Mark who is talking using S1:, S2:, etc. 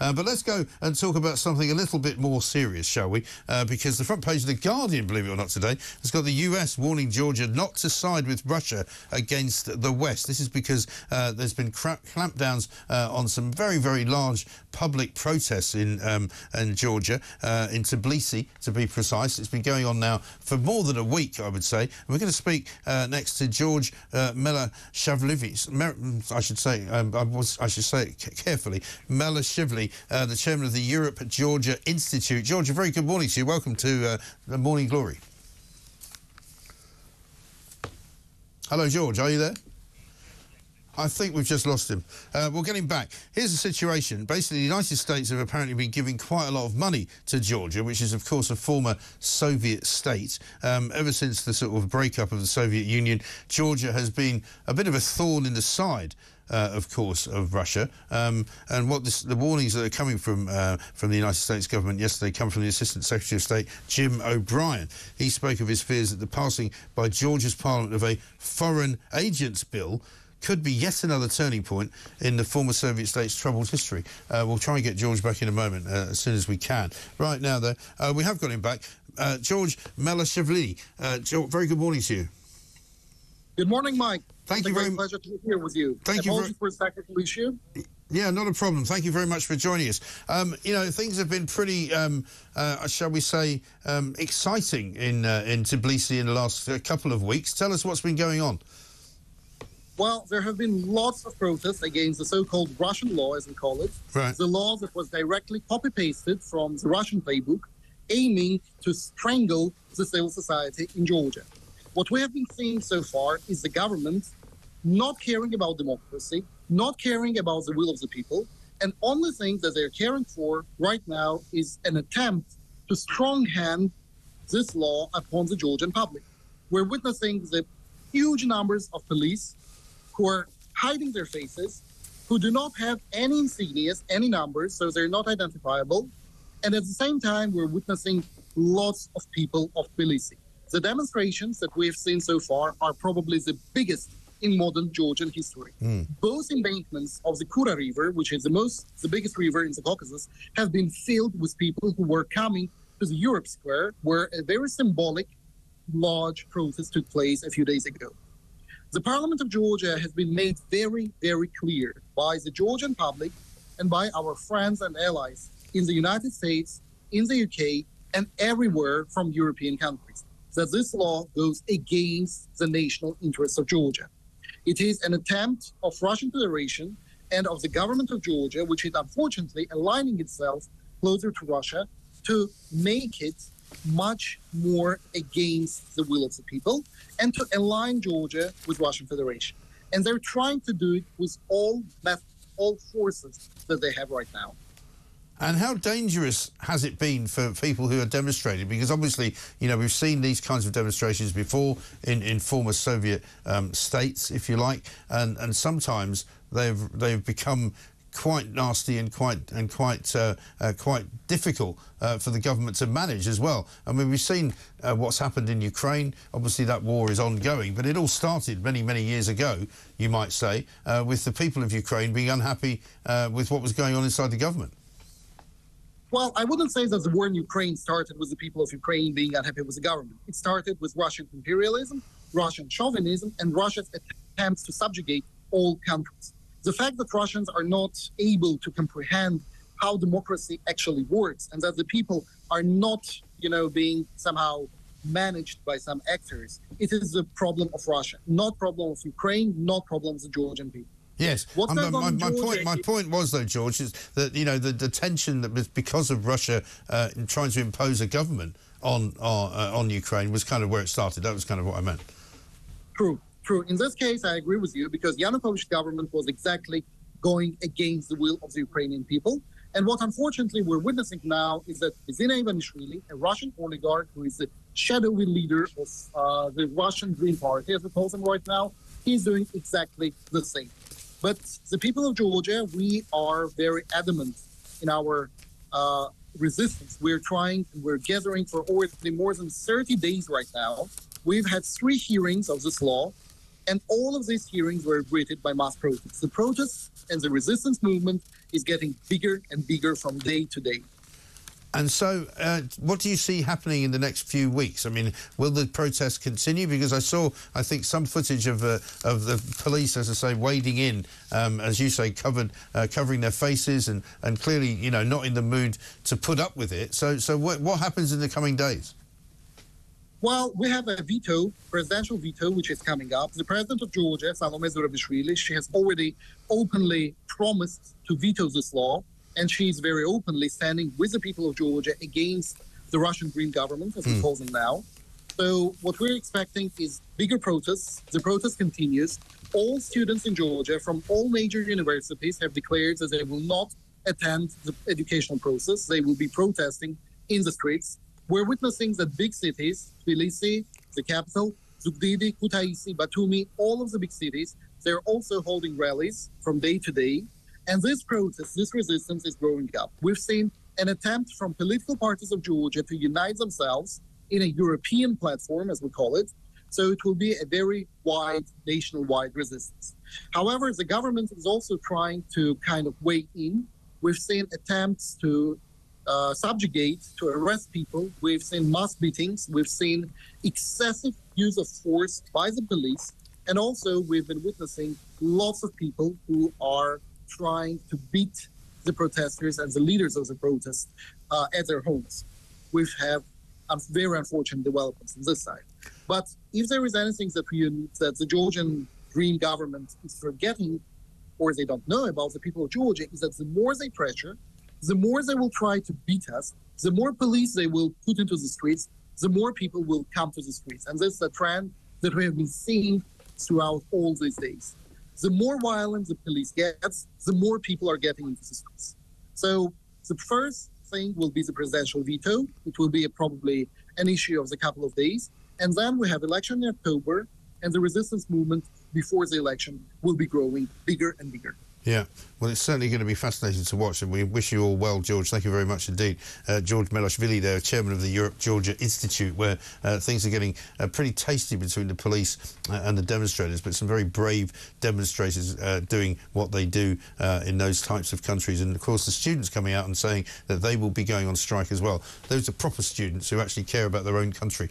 S1: But let's go and talk about something a little bit more serious, shall we? Because the front page of The Guardian, believe it or not today, has got the US warning Georgia not to side with Russia against the West. This is because there's been clampdowns on some very, very large public protests in Georgia, in Tbilisi, to be precise. It's been going on now for more than a week, I would say. And we're going to speak next to George Melashvili. I should say it carefully. Melashvili, the chairman of the Europe-Georgia Institute. George, a very good morning to you. Welcome to the Morning Glory. Hello, George. Are you there? I think we've just lost him. We'll get him back. Here's the situation. Basically, the United States have apparently been giving quite a lot of money to Georgia, which is, of course, a former Soviet state. Ever since the sort of breakup of the Soviet Union, Georgia has been a bit of a thorn in the side, of course, of Russia. And the warnings that are coming from the United States government yesterday come from the Assistant Secretary of State, Jim O'Brien. He spoke of his fears that the passing by Georgia's parliament of a foreign agents bill could be yet another turning point in the former Soviet state's troubled history. We'll try and get George back in a moment, as soon as we can. Right now, though, we have got him back. George Melashvili. Very good morning to you.
S2: Good morning, Mike.
S1: Thank you very much.
S2: Pleasure to be here with you.
S1: Thank you
S2: for a technical issue.
S1: Yeah, not a problem. Thank you very much for joining us. You know, things have been pretty, shall we say, exciting in Tbilisi in the last couple of weeks. Tell us what's been going on.
S2: Well, there have been lots of protests against the so-called Russian law, as we call it.
S1: Right.
S2: The law that was directly copy-pasted from the Russian playbook, aiming to strangle the civil society in Georgia. What we have been seeing so far is the government not caring about democracy, not caring about the will of the people, and only thing that they're caring for right now is an attempt to strong-hand this law upon the Georgian public. We're witnessing the huge numbers of police who are hiding their faces, who do not have any insignias, any numbers, so they're not identifiable. And at the same time, we're witnessing lots of people of Tbilisi. The demonstrations that we've seen so far are probably the biggest in modern Georgian history. Both embankments of the Kura River, which is the biggest river in the Caucasus, have been filled with people who were coming to the Europe Square, where a very symbolic, large protest took place a few days ago. The Parliament of Georgia has been made very, very clear by the Georgian public and by our friends and allies in the United States, in the UK, and everywhere from European countries, that this law goes against the national interests of Georgia. It is an attempt of Russian Federation and of the government of Georgia, which is unfortunately aligning itself closer to Russia, to make it much more against the will of the people and to align Georgia with Russian Federation. And they're trying to do it with all forces that they have right now.
S1: And how dangerous has it been for people who are demonstrating? Because obviously, you know, we've seen these kinds of demonstrations before in former Soviet states, if you like, and sometimes they've become quite nasty and quite difficult for the government to manage as well. I mean, we've seen what's happened in Ukraine. Obviously, that war is ongoing, but it all started many, many years ago, you might say, with the people of Ukraine being unhappy with what was going on inside the government.
S2: Well, I wouldn't say that the war in Ukraine started with the people of Ukraine being unhappy with the government. It started with Russian imperialism, Russian chauvinism, and Russia's attempts to subjugate all countries. The fact that Russians are not able to comprehend how democracy actually works and that the people are not, you know, being somehow managed by some actors, it is the problem of Russia, not problem of Ukraine, not problem of the Georgian people.
S1: Yes, my point was, though, George, is that, you know, the tension that was because of Russia in trying to impose a government on Ukraine was kind of where it started. That was kind of what I meant.
S2: True. In this case, I agree with you, because Yanukovych's government was exactly going against the will of the Ukrainian people. And what, unfortunately, we're witnessing now is that Ivanishvili, a Russian oligarch who is the shadowy leader of the Russian Green Party, as we call them right now, he's doing exactly the same. But the people of Georgia, we are very adamant in our resistance. We're gathering for already more than 30 days right now. We've had 3 hearings of this law, And all of these hearings were greeted by mass protests. The protests and the resistance movement is getting bigger and bigger from day to day.
S1: And so, what do you see happening in the next few weeks? I mean, will the protests continue? Because I saw, I think, some footage of the police, as I say, wading in, as you say, covering their faces and clearly, you know, not in the mood to put up with it. So what happens in the coming days?
S2: Well, we have a veto, presidential veto, which is coming up. The president of Georgia, Melashvili, she has already openly promised to veto this law. And she is very openly standing with the people of Georgia against the Russian Green government, as we call them now. So what we're expecting is bigger protests. The protest continues. All students in Georgia from all major universities have declared that they will not attend the educational process. They will be protesting in the streets. We're witnessing that big cities, Tbilisi, the capital, Zugdidi, Kutaisi, Batumi, all of the big cities, they're also holding rallies from day to day. And this protest, this resistance is growing up. We've seen an attempt from political parties of Georgia to unite themselves in a European platform, as we call it. So it will be a very wide, nationwide resistance. However, the government is also trying to kind of weigh in. We've seen attempts to subjugate, to arrest people. We've seen mass beatings. We've seen excessive use of force by the police. And also, we've been witnessing lots of people who are trying to beat the protesters and the leaders of the protests at their homes. We've had very unfortunate developments on this side. But if there is anything that the Georgian Green government is forgetting or they don't know about the people of Georgia is that the more they pressure, the more they will try to beat us, the more police they will put into the streets, the more people will come to the streets. And this is a trend that we have been seeing throughout all these days. The more violent the police gets, the more people are getting into the streets. So the first thing will be the presidential veto. It will be probably an issue of the couple of days. And then we have election in October, and the resistance movement before the election will be growing bigger and bigger.
S1: Yeah, well, it's certainly going to be fascinating to watch, and we wish you all well, George. Thank you very much indeed. George Melashvili there, chairman of the Europe-Georgia Institute, where things are getting pretty tasty between the police and the demonstrators, but some very brave demonstrators doing what they do in those types of countries. And, of course, the students coming out and saying that they will be going on strike as well. Those are proper students who actually care about their own country.